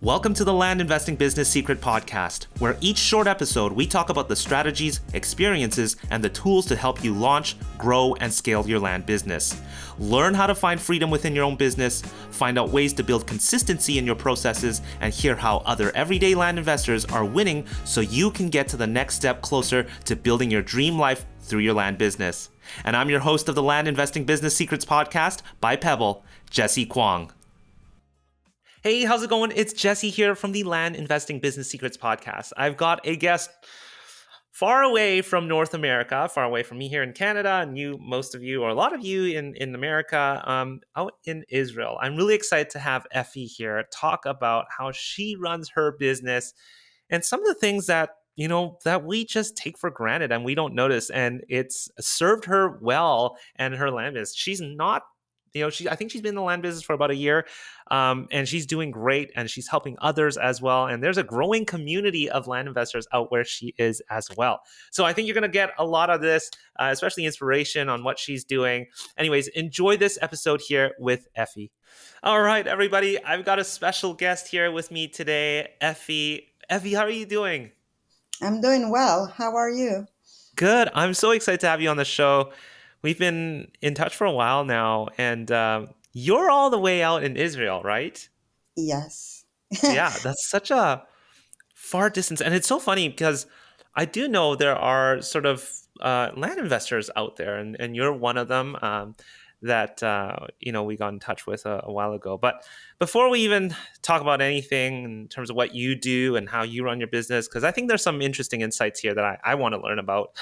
Welcome to the Land Investing Business Secret Podcast, where each short episode we talk about the strategies, experiences, and the tools to help you launch, grow, and scale your land business. Learn how to find freedom within your own business, find out ways to build consistency in your processes, and hear how other everyday land investors are winning so you can get to the next step closer to building your dream life through your land business. And I'm your host of the Land Investing Business Secrets Podcast by Pebble, Jessey Kwong. Hey, how's it going? It's Jessey here from the Land Investing Business Secrets Podcast. I've got a guest far away from North America, far away from me here in Canada, and most of you, or a lot of you in America, out in Israel. I'm really excited to have Effie here talk about how she runs her business and some of the things that that we just take for granted and we don't notice. And it's served her well and her land business. She's not I think she's been in the land business for about a year, and she's doing great, and she's helping others as well. And there's a growing community of land investors out where she is as well. So I think you're going to get a lot of this, especially inspiration on what she's doing. Anyways, enjoy this episode here with Effie. All right, everybody, I've got a special guest here with me today, Effie. Effie, how are you doing? I'm doing well. How are you? Good. I'm so excited to have you on the show. We've been in touch for a while now, and you're all the way out in Israel, right? Yes. Yeah, that's such a far distance. And it's so funny because I do know there are sort of land investors out there, and you're one of them that we got in touch with a while ago. But before we even talk about anything in terms of what you do and how you run your business, because I think there's some interesting insights here that I want to learn about.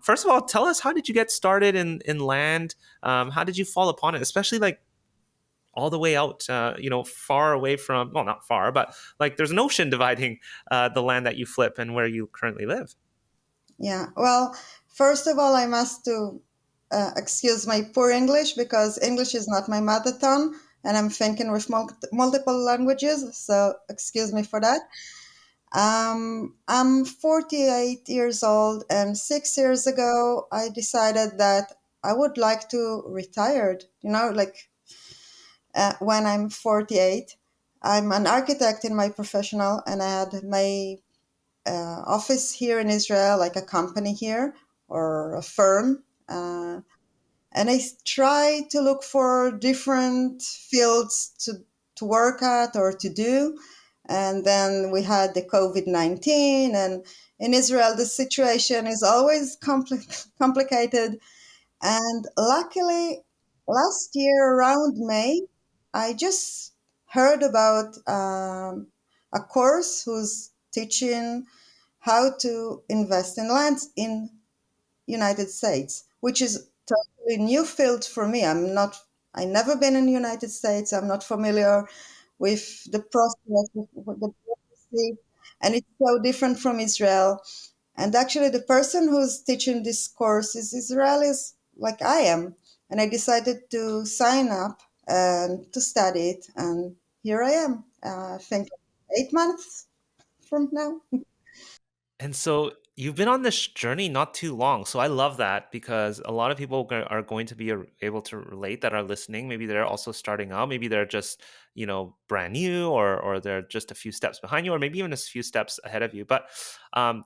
First of all, tell us, how did you get started in land? How did you fall upon it, especially like all the way out, far away from, well, not far, but like there's an ocean dividing the land that you flip and where you currently live. Yeah. Well, first of all, I must to excuse my poor English because English is not my mother tongue, and I'm thinking with multiple languages. So excuse me for that. I'm 48 years old, and 6 years ago, I decided that I would like to retire. When I'm 48, I'm an architect in my professional, and I had my office here in Israel, like a company here or a firm. And I try to look for different fields to work at or to do. And then we had the COVID-19, and in Israel, the situation is always complicated. And luckily, last year around May, I just heard about a course who's teaching how to invest in lands in United States, which is totally new field for me. I never been in the United States. I'm not familiar with the process, with the policy, and it's so different from Israel. And actually, the person who's teaching this course is Israelis, like I am. And I decided to sign up and to study it. And here I am, I think 8 months from now. And so you've been on this journey not too long. So I love that because a lot of people are going to be able to relate that are listening. Maybe they're also starting out. Maybe they're just, brand new, or they're just a few steps behind you, or maybe even a few steps ahead of you. But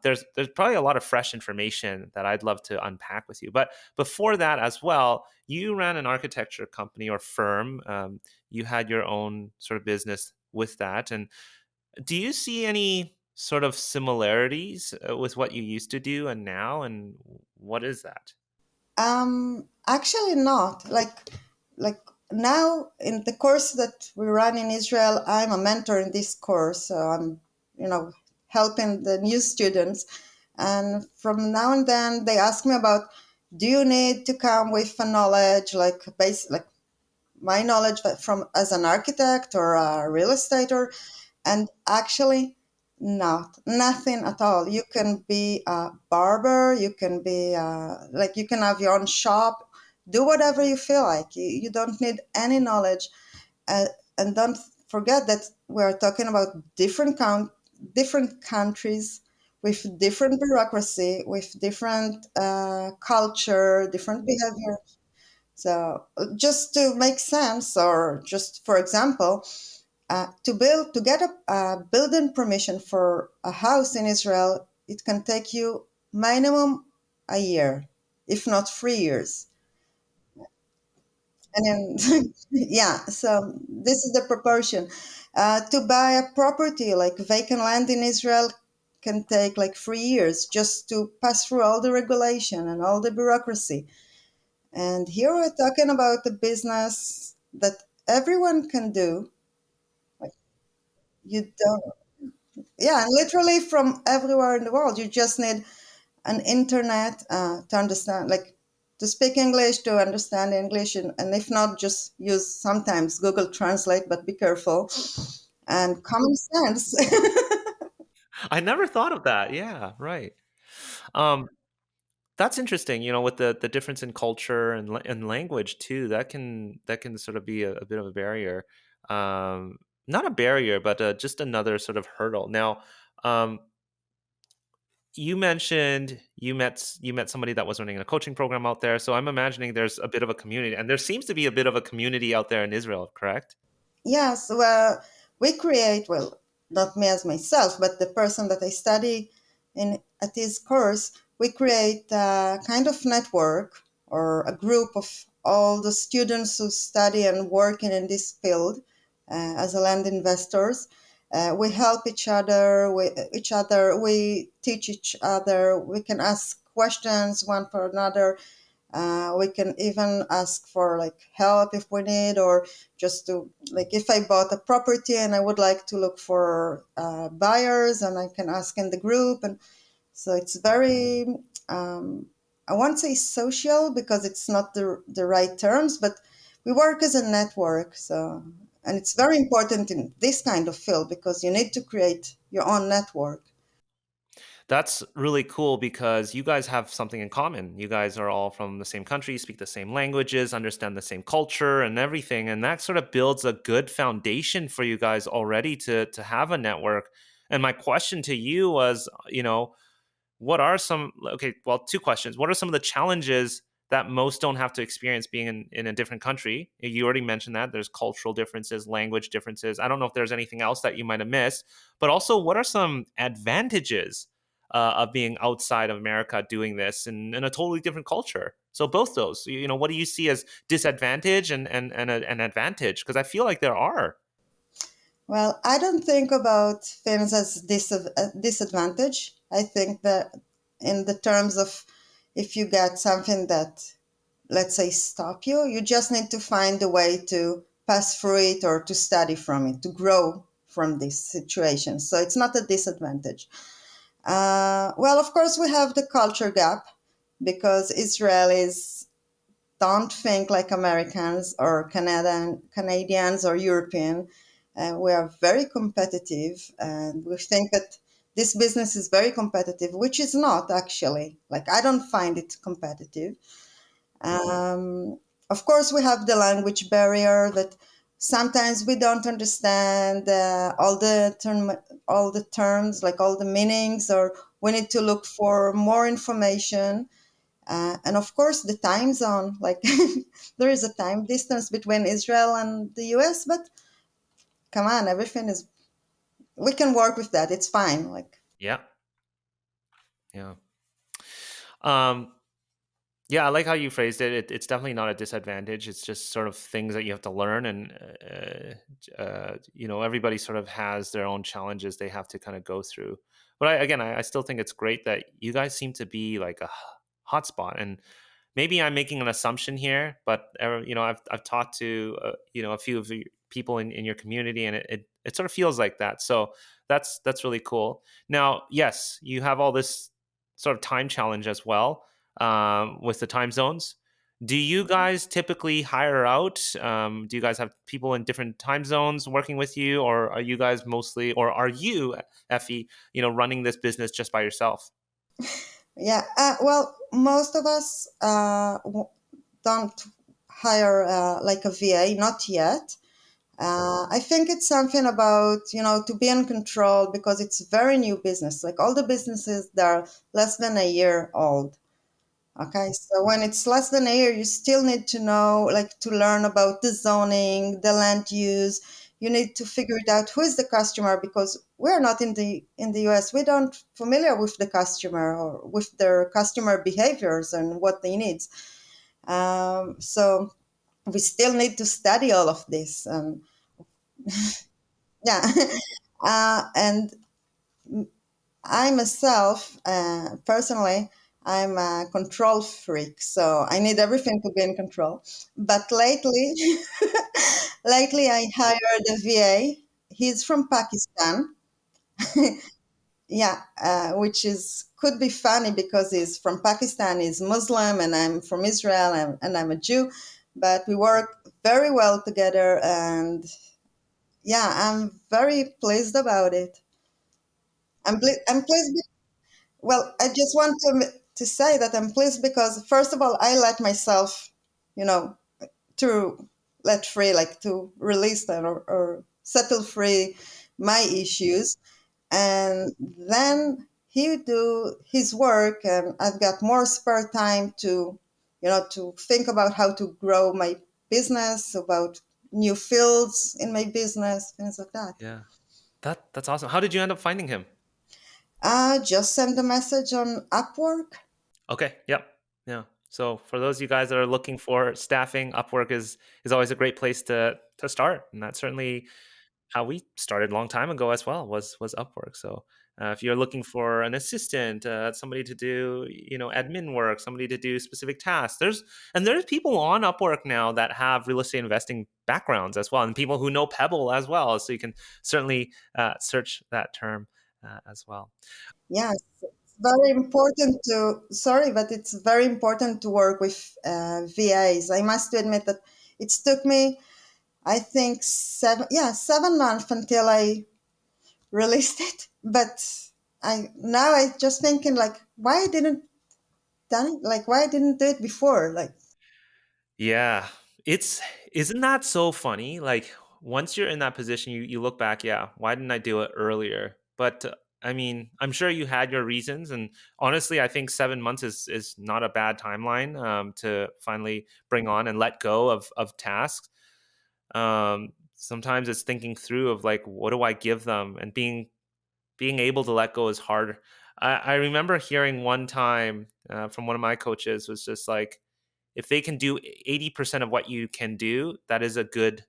there's probably a lot of fresh information that I'd love to unpack with you. But before that as well, you ran an architecture company or firm. You had your own sort of business with that. And do you see any sort of similarities with what you used to do and now? And what is that? Actually not. Like now in the course that we run in Israel, I'm a mentor in this course. So I'm, helping the new students. And from now and then they ask me about, do you need to come with a knowledge like my knowledge from as an architect or a real estater? And actually, nothing at all. You can be a barber, you can be you can have your own shop, do whatever you feel like. You don't need any knowledge. Uh, and don't forget that we're talking about different countries with different bureaucracy, with different culture, different behavior. So just to make sense, or just for example, To get a building permission for a house in Israel, it can take you minimum a year, if not 3 years. And then, yeah, so this is the proportion. To buy a property like vacant land in Israel can take like 3 years just to pass through all the regulation and all the bureaucracy. And here we're talking about a business that everyone can do. Like, you don't, yeah, and literally from everywhere in the world. You just need an internet to understand, like to speak English, to understand English, and if not, just use sometimes Google Translate, but be careful, and common sense. I never thought of that. Yeah, right. Um, that's interesting. With the difference in culture and language too. That can sort of be a bit of a barrier. Um, Not a barrier, but just another sort of hurdle. Now, um, you mentioned you met somebody that was running a coaching program out there. So I'm imagining there's a bit of a community, and there seems to be a bit of a community out there in Israel. Correct? Yes, well, we create, well, not me as myself, but the person that I study in at this course, we create a kind of network or a group of all the students who study and work in this field as a land investors. We help each other, we teach each other, we can ask questions one for another, we can even ask for like help if we need, or just to, like, if I bought a property and I would like to look for buyers, and I can ask in the group. And so it's very, um, I won't say social because it's not the right terms, but we work as a network. So, and it's very important in this kind of field because you need to create your own network. That's really cool because you guys have something in common. You guys are all from the same country, speak the same languages, understand the same culture and everything, and that sort of builds a good foundation for you guys already to have a network. And my question to you was, what are some okay, well, two questions. What are some of the challenges that most don't have to experience being in a different country? You already mentioned that there's cultural differences, language differences. I don't know if there's anything else that you might have missed, but also what are some advantages of being outside of America doing this in a totally different culture? So both those, what do you see as disadvantage and an advantage? Because I feel like there are. Well, I don't think about films as a disadvantage. I think that in the terms of, if you get something that, let's say, stop you, you just need to find a way to pass through it or to study from it, to grow from this situation. So it's not a disadvantage. Well, of course, we have the culture gap because Israelis don't think like Americans or Canadians or European. We are very competitive, and we think that this business is very competitive, which is not actually. Like, I don't find it competitive. Um, of course, we have the language barrier that sometimes we don't understand all the terms, like all the meanings, or we need to look for more information. And of course, the time zone, like there is a time distance between Israel and the US, but come on, everything is, we can work with that. It's fine. Like, Yeah. Yeah. Um, Yeah, I like how you phrased it. It's definitely not a disadvantage. It's just sort of things that you have to learn, and everybody sort of has their own challenges they have to kind of go through. But I still think it's great that you guys seem to be like a hotspot. And maybe I'm making an assumption here, but I've talked to a few of the people in your community, and it sort of feels like that. So that's really cool. Now, yes, you have all this sort of time challenge as well, with the time zones. Do you guys typically hire out? Do you guys have people in different time zones working with you, or are you guys mostly, or are you, Effie, running this business just by yourself? yeah, well, most of us don't hire like a VA, not yet. I think it's something about, to be in control because it's a very new business. Like all the businesses that are less than a year old. Okay, so when it's less than a year, you still need to know, like, to learn about the zoning, the land use. you need to figure it out who is the customer, because we're not in the US. We don't familiar with the customer or with their customer behaviors and what they need. So we still need to study all of this. Yeah. And I myself, personally, I'm a control freak, so I need everything to be in control. But lately I hired a VA. He's from Pakistan. Yeah, which is could be funny because he's from Pakistan, he's Muslim, and I'm from Israel, and I'm a Jew. But we work very well together, and yeah, I'm very pleased about it. I'm pleased. Well, I just want to say that I'm pleased because first of all, I let myself, you know, to let free, like to release them or settle free my issues, and then he do his work, and I've got more spare time to, to think about how to grow my business, about new fields in my business, things like that. Yeah. That's awesome. How did you end up finding him? Just send a message on Upwork. Okay. Yep. Yeah. So for those of you guys that are looking for staffing, Upwork is always a great place to start, and that's certainly how we started a long time ago as well. Was Upwork. So if you're looking for an assistant, somebody to do admin work, somebody to do specific tasks, there's people on Upwork now that have real estate investing backgrounds as well, and people who know Pebble as well. So you can certainly search that term as well. Yes, it's very important to, sorry, but it's very important to work with VAs. I must admit that it took me, I think, 7 months until I released it. But I just thinking like, why I didn't done it? Like, why I didn't do it before? Like, Yeah. It's isn't that so funny? Like once you're in that position, you look back, yeah, why didn't I do it earlier? But I mean, I'm sure you had your reasons, and honestly, I think 7 months is not a bad timeline to finally bring on and let go of tasks. Sometimes it's thinking through of like, what do I give them, and being able to let go is hard. I remember hearing one time from one of my coaches was just like, if they can do 80% of what you can do, that is a good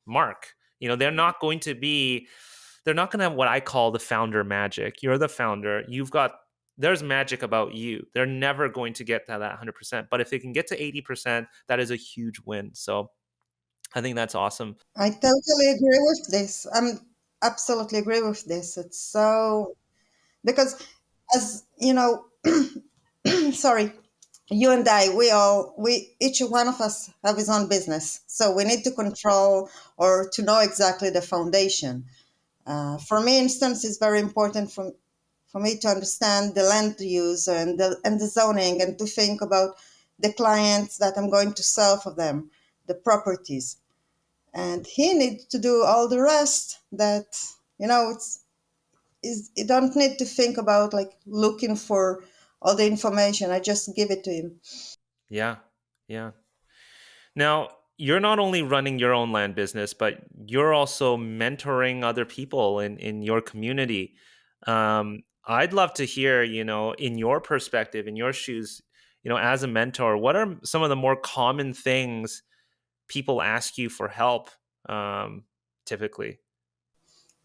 mark. They're not going to have what I call the founder magic. You're the founder. There's magic about you. They're never going to get to that 100%. But if they can get to 80%, that is a huge win. So I think that's awesome. I totally agree with this. I'm absolutely agree with this. It's so, because, as you know, sorry, you and I, each one of us have his own business. So we need to control or to know exactly the foundation. For me, instance, it's very important for me to understand the land use and the zoning, and to think about the clients that I'm going to sell for them, the properties. And he needs to do all the rest that, you don't need to think about like looking for all the information. I just give it to him. Yeah. Yeah. Now, you're not only running your own land business, but you're also mentoring other people in your community. I'd love to hear, in your perspective, in your shoes, as a mentor, what are some of the more common things people ask you for help typically?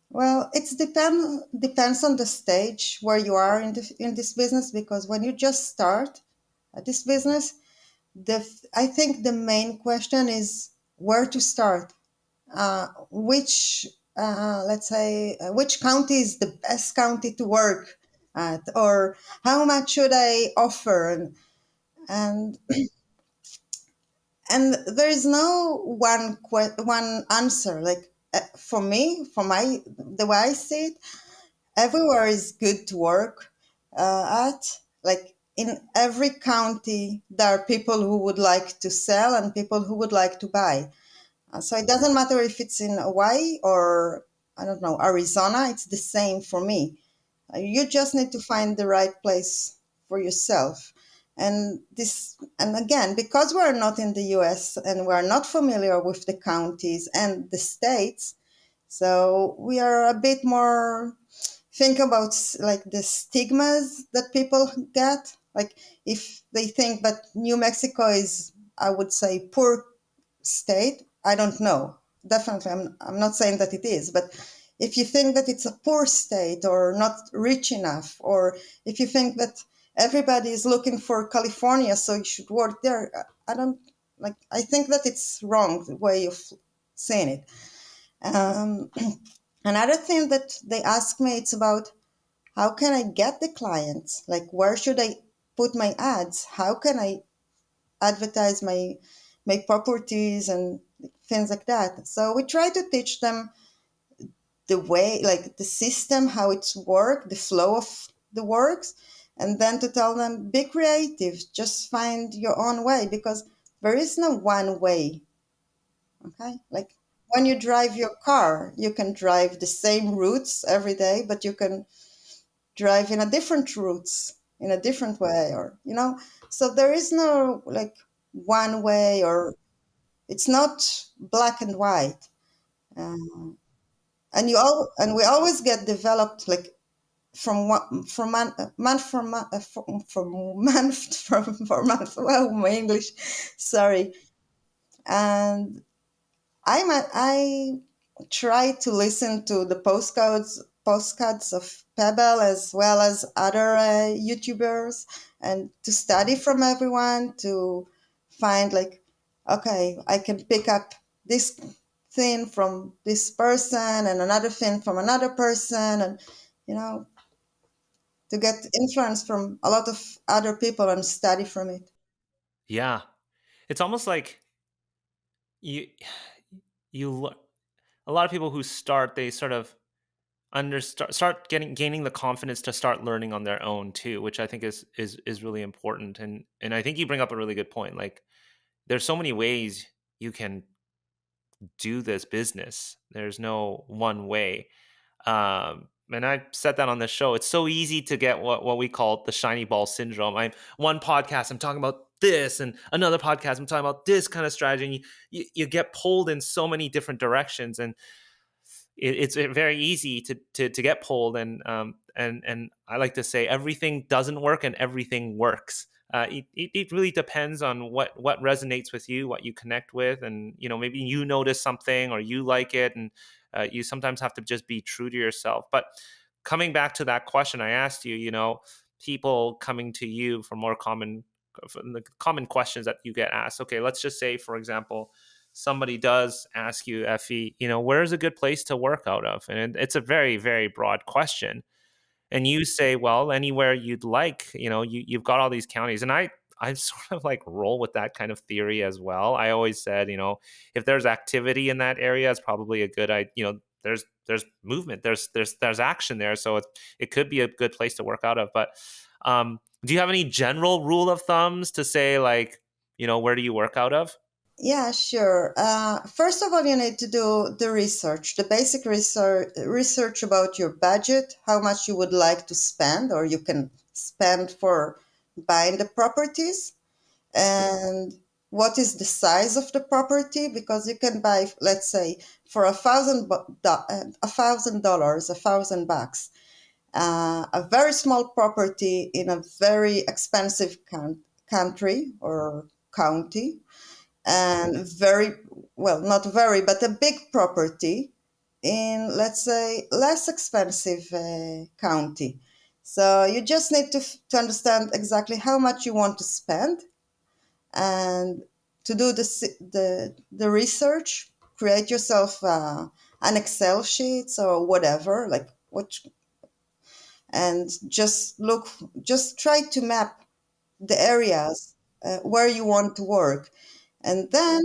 Well, it's depends on the stage where you are in this business, because when you just start this business, I think the main question is where to start. Which let's say which county is the best county to work at, or how much should I offer, and and there is no one answer. Like, for me, for my the way I see it, everywhere is good to work at. Like, in every county, there are people who would like to sell and people who would like to buy. So it doesn't matter if it's in Hawaii or, I don't know, Arizona. It's the same for me. You just need to find the right place for yourself. And again, because we're not in the US and we're not familiar with the counties and the states, so we are a bit more think about like the stigmas that people get. Like if they think that New Mexico is, I would say, poor state. I don't know. Definitely, I'm not saying that it is, but if you think that it's a poor state or not rich enough, or if you think that everybody is looking for California, so you should work there, I don't like. I think that it's wrong the way of saying it. Um, Another thing that they ask me, it's about how can I get the clients? Like, where should I put my ads? How can I advertise my properties and things like that? So we try to teach them the way, like the system, how it's work, the flow of the works, and then to tell them be creative, just find your own way because there is no one way. Okay, like when you drive your car, you can drive the same routes every day, but you can drive in a different routes in a different way, or so there is no like one way, or it's not black and white. um, and we always get developed like from month from month from month from month. Well, my English, sorry. And I try to listen to the postcards of Pebble as well as other YouTubers, and to study from everyone to find like, okay, I can pick up this thing from this person and another thing from another person, and you know to get influence from a lot of other people and study from it. Yeah. It's almost like you you a lot of people who start, they sort of start getting gaining the confidence to start learning on their own too, which I think is really important. And I think you bring up a really good point. Like there's so many ways you can do this business. There's no one way. And I said that on the show. It's so easy to get what we call the shiny ball syndrome. I'm one podcast, I'm talking about this, and another podcast, I'm talking about this kind of strategy. And you get pulled in so many different directions, and it's very easy to get pulled. And I like to say everything doesn't work and everything works. It really depends on what resonates with you, what you connect with, and maybe you notice something or you like it, and you sometimes have to just be true to yourself. But coming back to that question I asked you, people coming to you for more for the common questions that you get asked. Okay, let's just say, for example, somebody does ask you, Effie, where's a good place to work out of? And it's a very, very broad question. And you say, well, anywhere you'd like. You've got all these counties. And I sort of like roll with that kind of theory as well. I always said, if there's activity in that area, it's probably a good idea. There's movement, there's action there, so it could be a good place to work out of. But do you have any general rule of thumbs to say, like, where do you work out of? Yeah, sure. First of all, you need to do the research, the basic research about your budget, how much you would like to spend or you can spend for buying the properties, and what is the size of the property, because you can buy, let's say, for $1,000, $1,000, a very small property in a very expensive country or county, and very, well, not very, but a big property in, let's say, less expensive county. So you just need to understand exactly how much you want to spend, and to do the research, create yourself an Excel sheet or whatever, like which, and just try to map the areas where you want to work. And then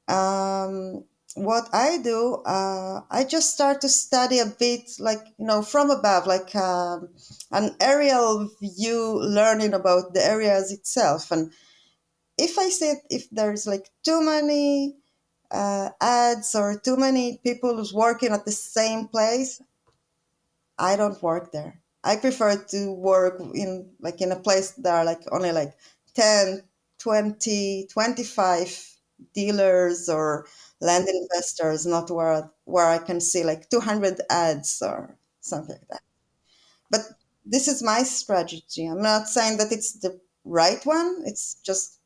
um, what I do, I just start to study a bit, like, from above, like an aerial view, learning about the areas itself. And if I see if there's like too many ads or too many people who's working at the same place, I don't work there. I prefer to work in like in a place that are like only like 10, 20, 25 dealers or land investors, not where I can see like 200 ads or something like that. But this is my strategy. I'm not saying that it's the right one. It's just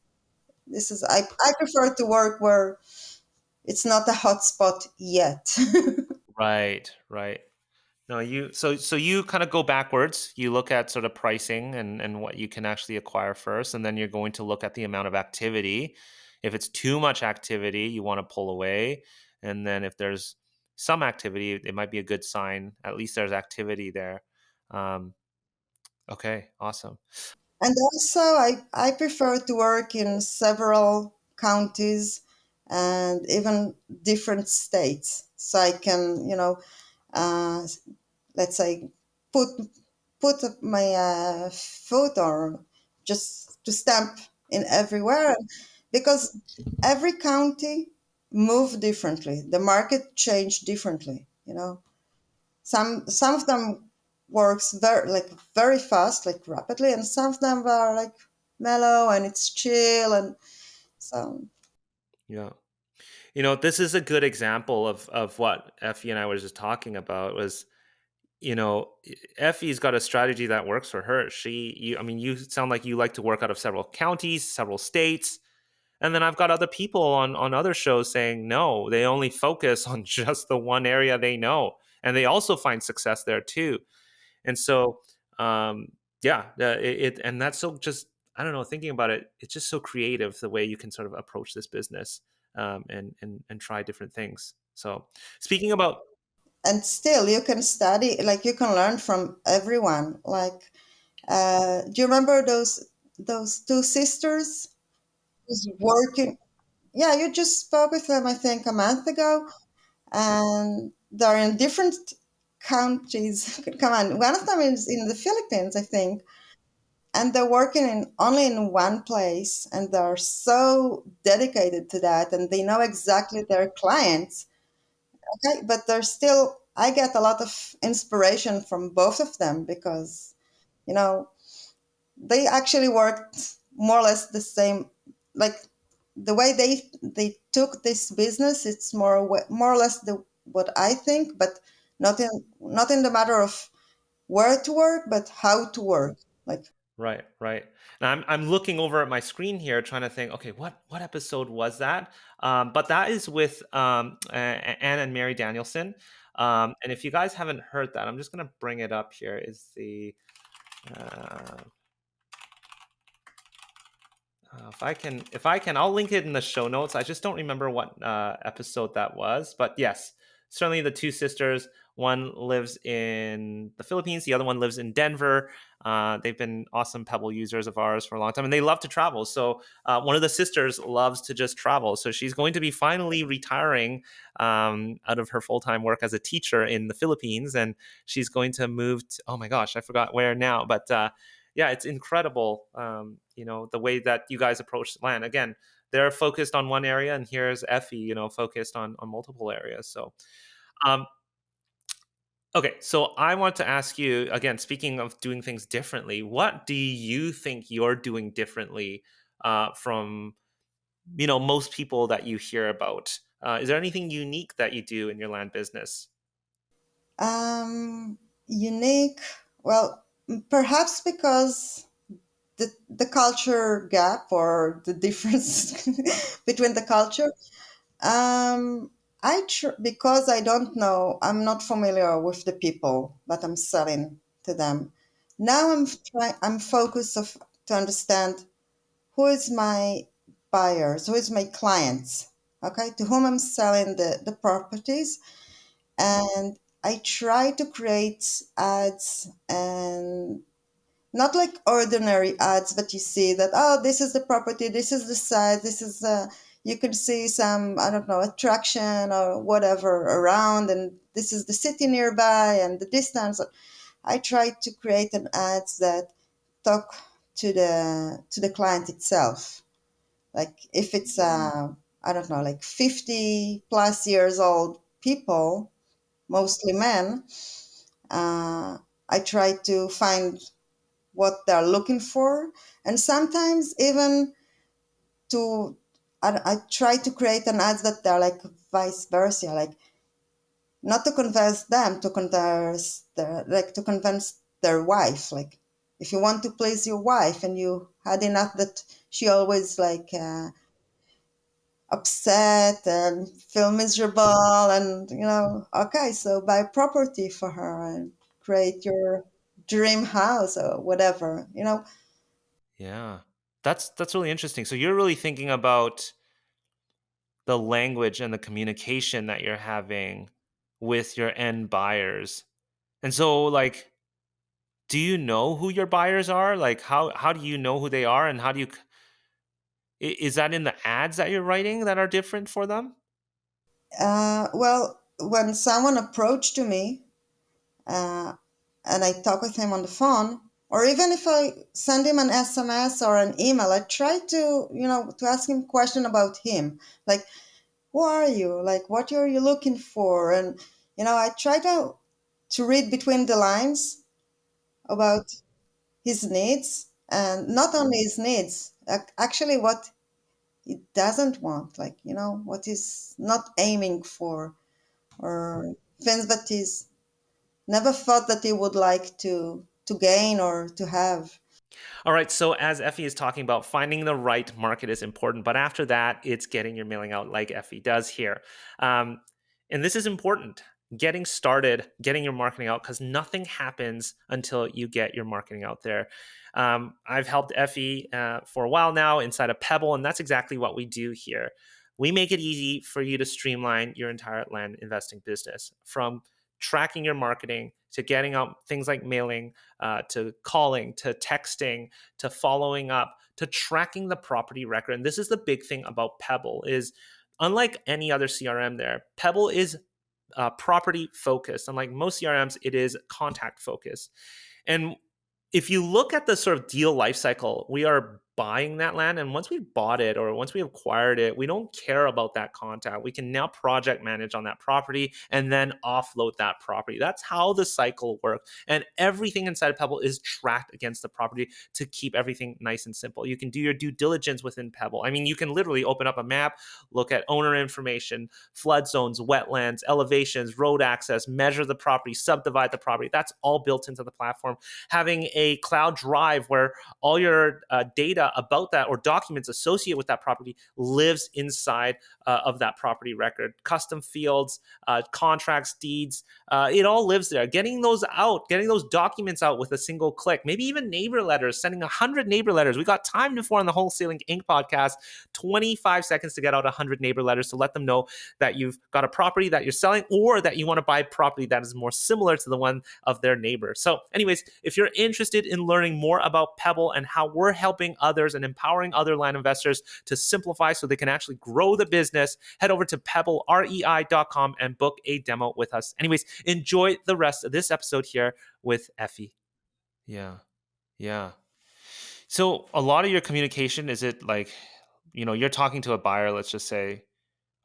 this is I prefer to work where it's not a hot spot yet. Right, right. No, so you kind of go backwards. You look at sort of pricing and what you can actually acquire first, and then you're going to look at the amount of activity. If it's too much activity, you want to pull away. And then if there's some activity, it might be a good sign. At least there's activity there. Um, okay, awesome. And also, I prefer to work in several counties and even different states. So I can, uh, let's say, put put my foot or just to stamp in everywhere because every county move differently. The market change differently. Some of them works very fast, like rapidly, and some of them are like mellow and it's chill and so. Yeah. This is a good example of what Effie and I were just talking about was, Effie's got a strategy that works for her. I mean, you sound like you like to work out of several counties, several states. And then I've got other people on other shows saying no, they only focus on just the one area they know, and they also find success there too. And so, um, yeah, and that's so just I don't know. Thinking about it, it's just so creative the way you can sort of approach this business, and try different things. So, speaking about And still, you can study, like you can learn from everyone. Like, do you remember those two sisters who's working? Yeah, you just spoke with them, I think, a month ago, and they're in different countries. Come on, one of them is in the Philippines, I think, and they're working in only in one place, and they're so dedicated to that, and they know exactly their clients. Okay, but they're still. I get a lot of inspiration from both of them because you know they actually worked more or less the same, like the way they took this business. It's more or less the what I think, but not in the matter of where to work, but how to work. Like, right, right. Now I'm looking over at my screen here, trying to think. Okay, what episode was that? But that is with Anne and Mary Danielson. And if you guys haven't heard that, I'm just gonna bring it up here. Is the uh, if I can, I'll link it in the show notes. I just don't remember what episode that was, but yes, certainly the two sisters. One lives in the Philippines, the other one lives in Denver. They've been awesome Pebble users of ours for a long time, and they love to travel. So one of the sisters loves to just travel. So she's going to be finally retiring out of her full time work as a teacher in the Philippines, and she's going to move. Oh my gosh, I forgot where now, but. Yeah, it's incredible. The way that you guys approach land. Again, they're focused on one area, and here's Effie, focused on multiple areas. So, um, okay, so I want to ask you again. Speaking of doing things differently, what do you think you're doing differently from most people that you hear about? Is there anything unique that you do in your land business? unique. Well, perhaps because the culture gap or the difference between the culture. Because I don't know, I'm not familiar with the people that I'm selling to them. Now I'm focused to understand who is my buyers, who is my clients, okay, to whom I'm selling the properties, and I try to create ads and not like ordinary ads, but you see that, oh, this is the property, this is the size, this is you can see some, I don't know, attraction or whatever around, and this is the city nearby and the distance. I try to create an ads that talk to the client itself. Like if it's I don't know, like 50 plus years old people, mostly men, uh, I try to find what they're looking for, and sometimes even to I try to create an ads that they're like vice versa, like not to convince them, to convince their wife. Like if you want to please your wife and you had enough that she always upset and feel miserable, and okay, so buy property for her and create your dream house or whatever. Yeah. That's really interesting. So you're really thinking about the language and the communication that you're having with your end buyers. And so like do you know who your buyers are? Like how do you know who they are, and how do you is that in the ads that you're writing that are different for them? Well, when someone approached to me, uh, and I talk with him on the phone, or even if I send him an SMS or an email, I try to ask him question about him, like who are you, like what are you looking for, and I try to read between the lines about his needs, and not only his needs, actually what he doesn't want, like what he's not aiming for, or things that he's never thought that he would like to gain or to have. All right, so as Effie is talking about, finding the right market is important, but after that, it's getting your mailing out like Effie does here. Um, and this is important. Getting started, getting your marketing out, because nothing happens until you get your marketing out there. I've helped Effie for a while now inside of Pebble, and that's exactly what we do here. We make it easy for you to streamline your entire land investing business, from tracking your marketing to getting out things like mailing, to calling, to texting, to following up, to tracking the property record. And this is the big thing about Pebble is, unlike any other CRM there, Pebble is property focused. Unlike most CRMs, it is contact focused. And if you look at the sort of deal life cycle, we are buying that land. And once we've bought it or once we acquired it, we don't care about that contact. We can now project manage on that property and then offload that property. That's how the cycle works. And everything inside of Pebble is tracked against the property to keep everything nice and simple. You can do your due diligence within Pebble. I mean, you can literally open up a map, look at owner information, flood zones, wetlands, elevations, road access, measure the property, subdivide the property. That's all built into the platform. Having a cloud drive where all your data about that or documents associated with that property lives inside of that property record. Custom fields, contracts, deeds, it all lives there. Getting those out, getting those documents out with a single click, maybe even neighbor letters, sending 100 neighbor letters. We got time before on the Wholesaling Inc. podcast, 25 seconds to get out 100 neighbor letters to let them know that you've got a property that you're selling or that you want to buy property that is more similar to the one of their neighbor. So anyways, if you're interested in learning more about Pebble and how we're helping others and empowering other land investors to simplify so they can actually grow the business, head over to pebblerei.com and book a demo with us. Anyways, enjoy the rest of this episode here with Effie. Yeah. Yeah. So a lot of your communication, is it like, you're talking to a buyer, let's just say,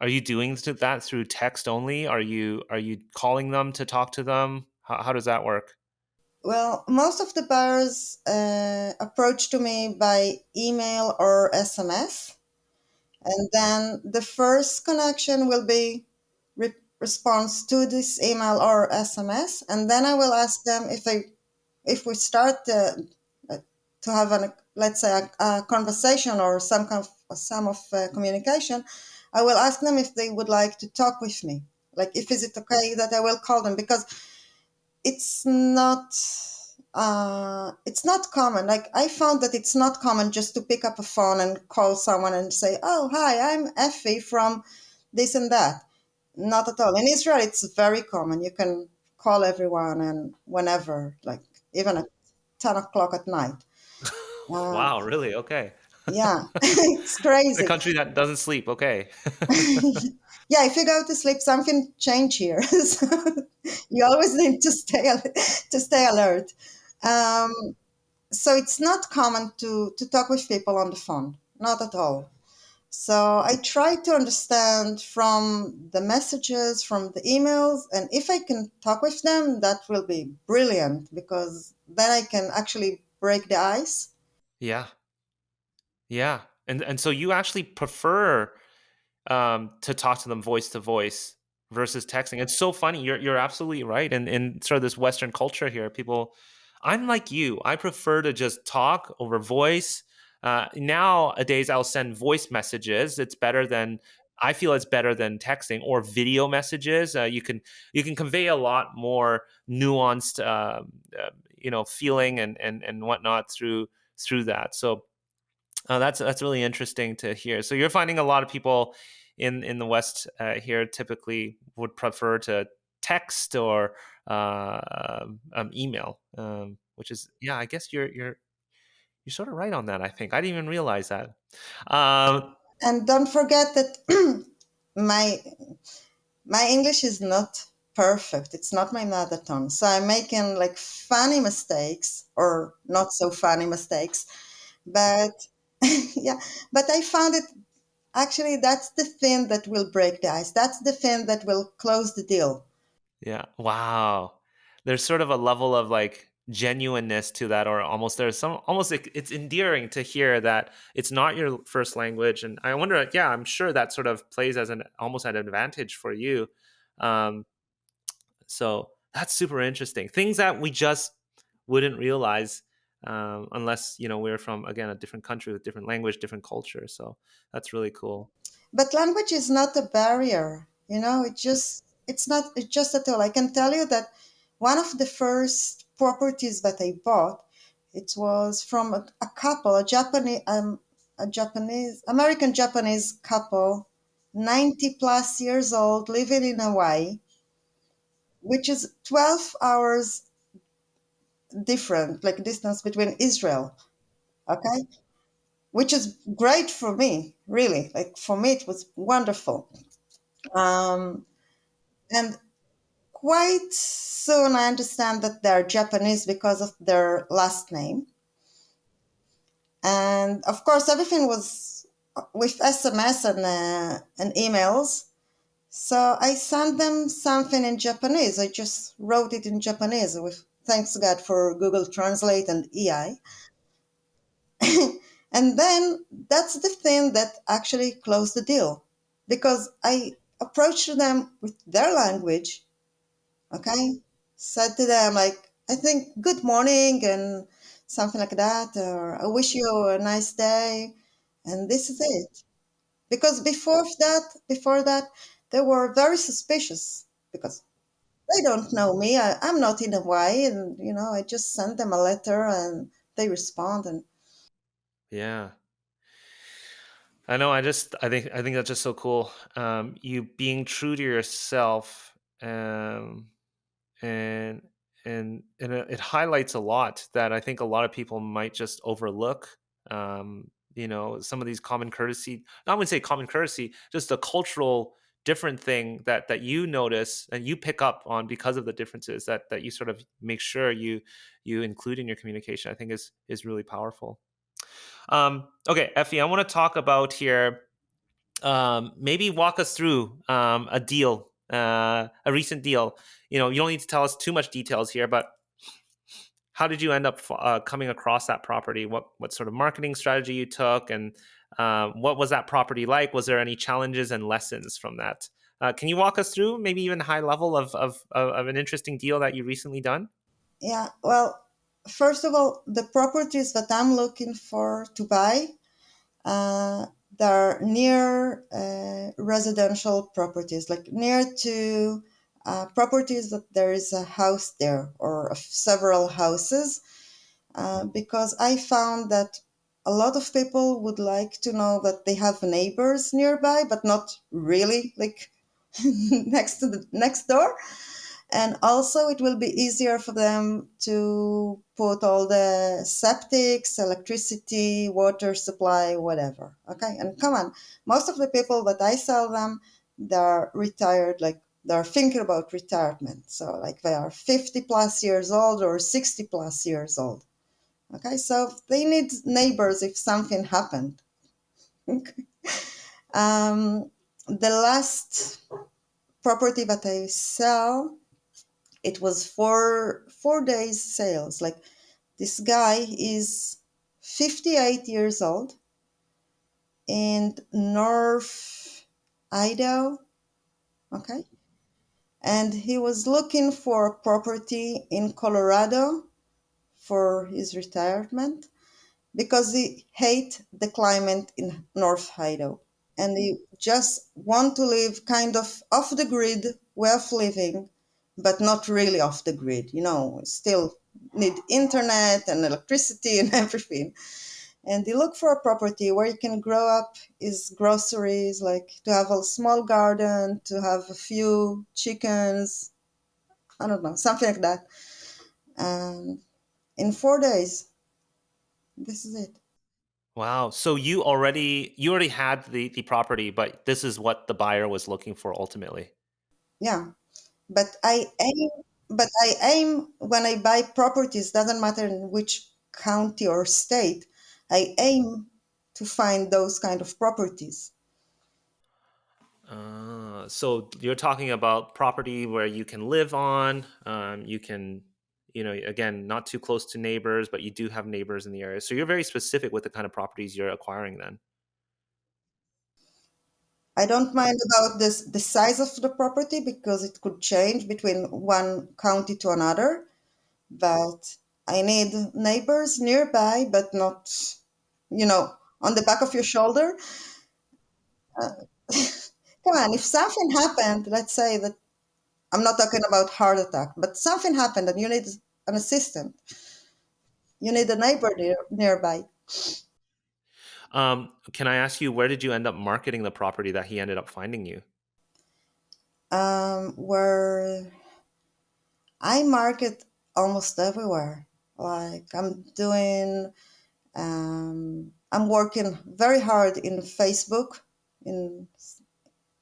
are you doing that through text only? Are you calling them to talk to them? How does that work? Well, most of the buyers approach to me by email or SMS, and then the first connection will be response to this email or SMS, and then I will ask them if we start uh, to have let's say a conversation or some of communication. I will ask them if they would like to talk with me, like if is it okay that I will call them, because it's not it's not common. Like I found that it's not common just to pick up a phone and call someone and say, "Oh, hi, I'm Effie from this and that." Not at all. In Israel, it's very common. You can call everyone and whenever, like even at 10 o'clock at night. Uh, Wow, really? Okay. yeah, it's A crazy. country that doesn't sleep. Okay. Yeah, if you go to sleep, something change here. So you always need to stay alert. So it's not common to talk with people on the phone, not at all. So I try to understand from the messages, from the emails, and if I can talk with them, that will be brilliant because then I can actually break the ice. Yeah. Yeah. And so you actually prefer to talk to them voice to voice versus texting. It's so funny. You're absolutely right. And in sort of this Western culture here, people, I'm like you. I prefer to just talk over voice. Nowadays, I'll send voice messages. It's better than I feel it's better than texting or video messages. You can convey a lot more nuanced, feeling and whatnot through that. So that's really interesting to hear. So you're finding a lot of people in the West here typically would prefer to text or email, which is yeah. I guess you're sort of right on that. I think I didn't even realize that. Um, And don't forget that my my English is not perfect. It's not my mother tongue. So I'm making like funny mistakes or not so funny mistakes. But yeah, but I found it actually that's the thing that will break the ice. That's the thing that will close the deal. yeah. Wow. There's sort of a level of like genuineness to that, or almost there's some almost like it's endearing to hear that it's not your first language. And I wonder, yeah, I'm sure that sort of plays as an almost an advantage for you. Um, so that's super interesting. Things that we just wouldn't realize unless we're from again a different country with different language, different culture. So that's really cool. But language is not a barrier, you know, it's not it's just at all. I can tell you that one of the first properties that I bought, it was from a couple, a Japanese American Japanese couple, 90 plus years old, living in Hawaii, which is 12 hours different, like distance between Israel. Okay. Which is great for me, really. Like for me, it was wonderful. Um, And quite soon I understand that they're Japanese because of their last name. And of course, everything was with SMS and emails. So I sent them something in Japanese. I just wrote it in Japanese with thanks God for Google Translate and EI. And then that's the thing that actually closed the deal because I approached them with their language. Okay. Said to them, like, I think good morning and something like that, or I wish you a nice day. And this is it. Because before that, they were very suspicious because they don't know me. I'm not in Hawaii. And, you know, I just sent them a letter and they respond. And Yeah. I know. I think that's just so cool. You being true to yourself, and it highlights a lot that I think a lot of people might just overlook. Some of these common courtesy. I wouldn't say common courtesy, just a cultural different thing that you notice and you pick up on because of the differences that you sort of make sure you include in your communication. I think is really powerful. Okay, Effie, I want to talk about here. Maybe walk us through a deal, a recent deal. You don't need to tell us too much details here, but how did you end up coming across that property? What sort of marketing strategy you took, and what was that property like? Was there any challenges and lessons from that? Can you walk us through maybe even high level of an interesting deal that you recently done? yeah, well, first of all, the properties that I'm looking for to buy, uh, they're near residential properties, like near to properties that there is a house there or several houses, because I found that a lot of people would like to know that they have neighbors nearby, but not really like next to the next door. And also it will be easier for them to put all the septics, electricity, water supply, whatever. Okay, and come on, most of the people that I sell them, they're retired, like they're thinking about retirement, so like they are 50 plus years old or 60 plus years old. Okay, so they need neighbors if something happened. Um, the last property that I sell, it was 4 days sales. Like this guy is 58 years old in North Idaho. Okay. And he was looking for a property in Colorado for his retirement because he hate the climate in North Idaho. And they just want to live kind of off the grid way of living, but not really off the grid. Still need internet and electricity and everything. And they look for a property where you can grow up his groceries, like to have a small garden, to have a few chickens, I don't know, something like that. And in 4 days, this is it. Wow. So you already had the property, but this is what the buyer was looking for ultimately. Yeah. But I aim when I buy properties, doesn't matter in which county or state, I aim to find those kind of properties. So you're talking about property where you can live on, you can, again, not too close to neighbors, but you do have neighbors in the area. So you're very specific with the kind of properties you're acquiring then. I don't mind about the size of the property because it could change between one county to another, but I need neighbors nearby, but not, on the back of your shoulder. Come on, if something happened, let's say that I'm not talking about heart attack, but something happened and you need an assistant, you need a neighbor nearby. Can I ask you, where did you end up marketing the property that he ended up finding you? Where I market almost everywhere. Like I'm working very hard in Facebook. In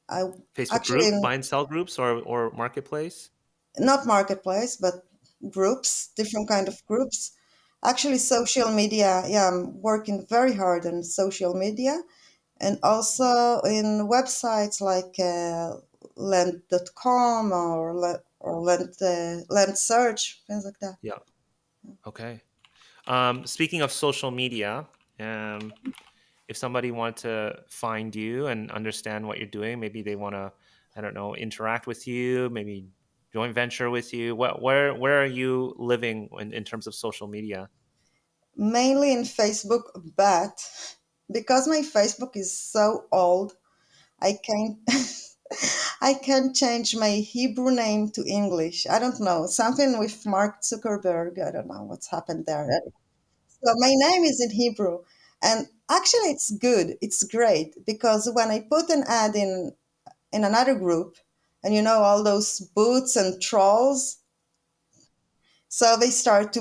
I Facebook actually group, buy and sell groups, or marketplace? not marketplace, but groups, different kind of groups. Actually, social media. Yeah, I'm working very hard on social media and also in websites like land.com or land search, things like that. Yeah. Okay. Speaking of social media, um, if somebody wanted to find you and understand what you're doing, maybe they want to, I don't know, interact with you, maybe joint venture with you. Where are you living in terms of social media? Mainly in Facebook, but because my Facebook is so old, I can't I can't change my Hebrew name to English. I don't know, something with Mark Zuckerberg. I don't know what's happened there. So my name is in Hebrew, and actually it's good. It's great because when I put an ad in another group, and all those boots and trolls, so they start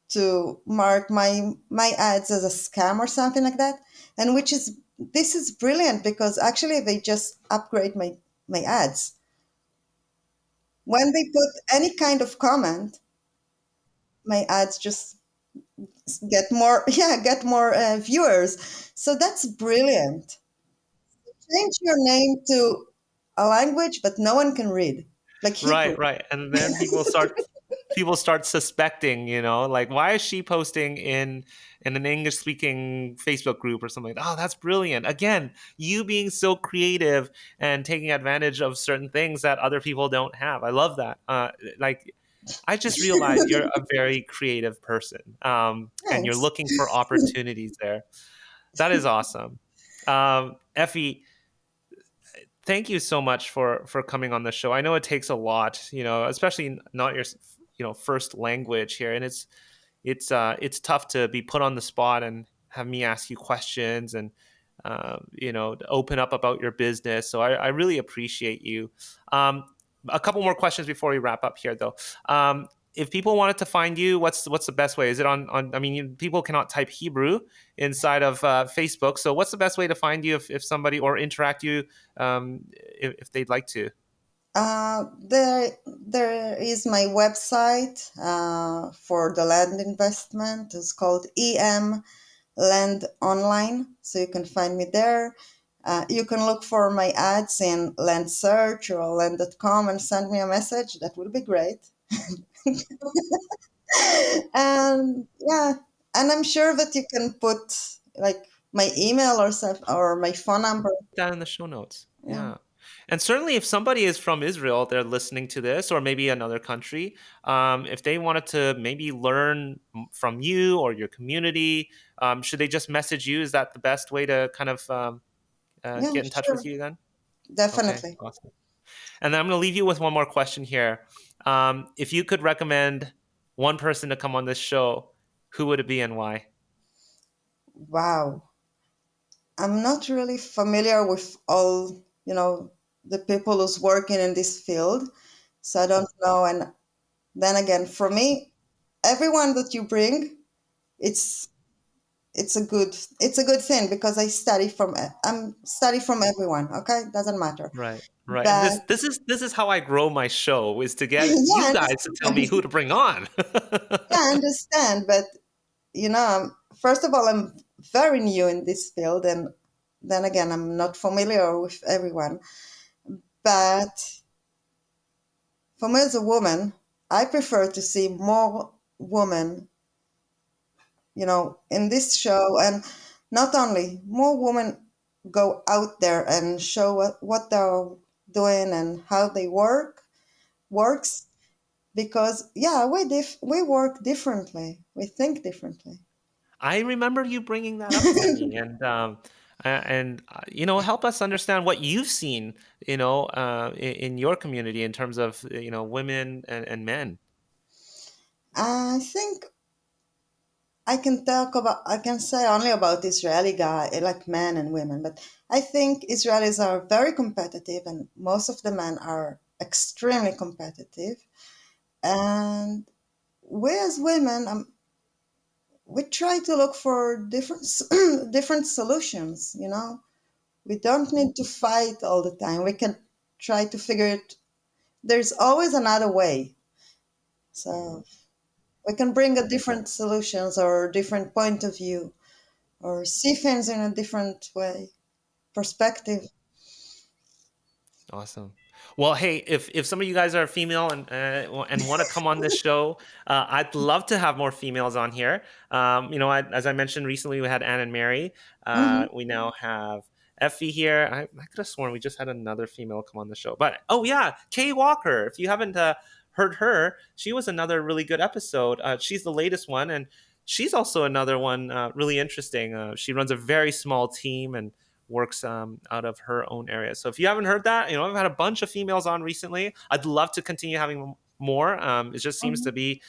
to mark my ads as a scam or something like that, and which is this is brilliant because actually they just upgrade my ads when they put any kind of comment. My ads just get more get more viewers, so that's brilliant. Change your name to a language but no one can read, like Hebrew. Right, right. And then people start suspecting, like, why is she posting in an English speaking Facebook group or something? Oh, that's brilliant. Again, you being so creative and taking advantage of certain things that other people don't have. I love that. Like, I just realized you're a very creative person, and you're Thanks. looking for opportunities there. That is awesome. Effie, thank you so much for coming on the show. I know it takes a lot, especially not your first language here, and it's tough to be put on the spot and have me ask you questions and to open up about your business. So I really appreciate you. Um, a couple more questions before we wrap up here, though. If people wanted to find you, what's the best way? Is it on? I mean, people cannot type Hebrew inside of Facebook. So what's the best way to find you if somebody or interact you if they'd like to? There is my website for the land investment. It's called EM Land Online, so you can find me there. You can look for my ads in Land Search or land.com and send me a message. That would be great. And yeah, and I'm sure that you can put like my email or some, or my phone number. That in the show notes. Yeah, Yeah. And certainly, if somebody is from Israel, they're listening to this, or maybe another country, if they wanted to maybe learn from you or your community, should they just message you? Is that the best way to kind of yeah, get in touch with sure, you then? Okay, definitely. awesome. And then I'm going to leave you with one more question here. If you could recommend one person to come on this show, who would it be and why? Wow. I'm not really familiar with all, the people who's working in this field, so I don't know. And then again, for me, everyone that you bring, it's it's a good thing because I'm study from everyone. Okay, doesn't matter. Right, right. And But this is how I grow my show is to get yeah, you I guys to tell understand. me who to bring on. Yeah, I understand. But first of all, I'm very new in this field, and then again, I'm not familiar with everyone. But for me as a woman, I prefer to see more women, in this show, and not only more women go out there and show what they're doing and how they works because yeah, we work differently, we think differently. I remember you bringing that up to me, and help us understand what you've seen, in your community in terms of women and men. I think I can say only about Israeli guy, like men and women, but I think Israelis are very competitive and most of the men are extremely competitive. And we as women, we try to look for different solutions, We don't need to fight all the time. We can try to figure it. There's always another way. So we can bring a different solutions or different point of view or see things in a different way, perspective. Awesome. Well, hey, if some of you guys are female and want to come on this show, I'd love to have more females on here. As I mentioned recently, we had Anne and Mary. Hmm. We now have Effie here. I could have sworn we just had another female come on the show, but oh yeah, Kay Walker. If you haven't heard her, she was another really good episode. She's the latest one, and she's also another one really interesting. She runs a very small team and works out of her own area. So if you haven't heard that, I've had a bunch of females on recently. I'd love to continue having more. It just seems to Hmm. be,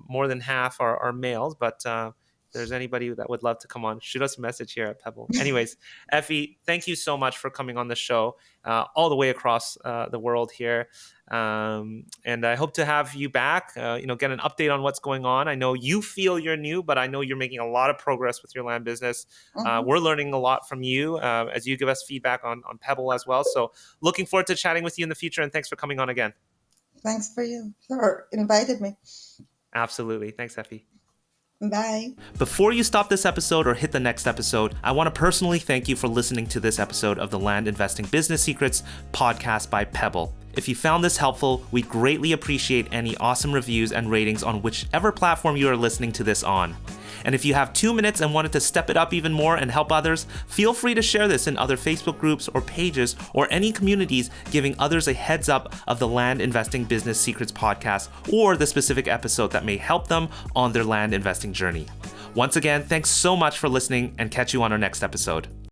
more than half are males. But if there's anybody that would love to come on, shoot us a message here at Pebble. Anyways, Effie, thank you so much for coming on the show all the way across the world here. And I hope to have you back, get an update on what's going on. I know you feel you're new, but I know you're making a lot of progress with your land business. Hmm. We're learning a lot from you as you give us feedback on Pebble as well. So looking forward to chatting with you in the future. And thanks for coming on again. Thanks for you for invited me. Absolutely. Thanks, Effie. Bye. Before you stop this episode or hit the next episode, I want to personally thank you for listening to this episode of the Land Investing Business Secrets podcast by Pebble. If you found this helpful, we'd greatly appreciate any awesome reviews and ratings on whichever platform you are listening to this on. And if you have 2 minutes and wanted to step it up even more and help others, feel free to share this in other Facebook groups or pages or any communities, giving others a heads up of the Land Investing Business Secrets podcast or the specific episode that may help them on their land investing journey. Once again, thanks so much for listening and catch you on our next episode.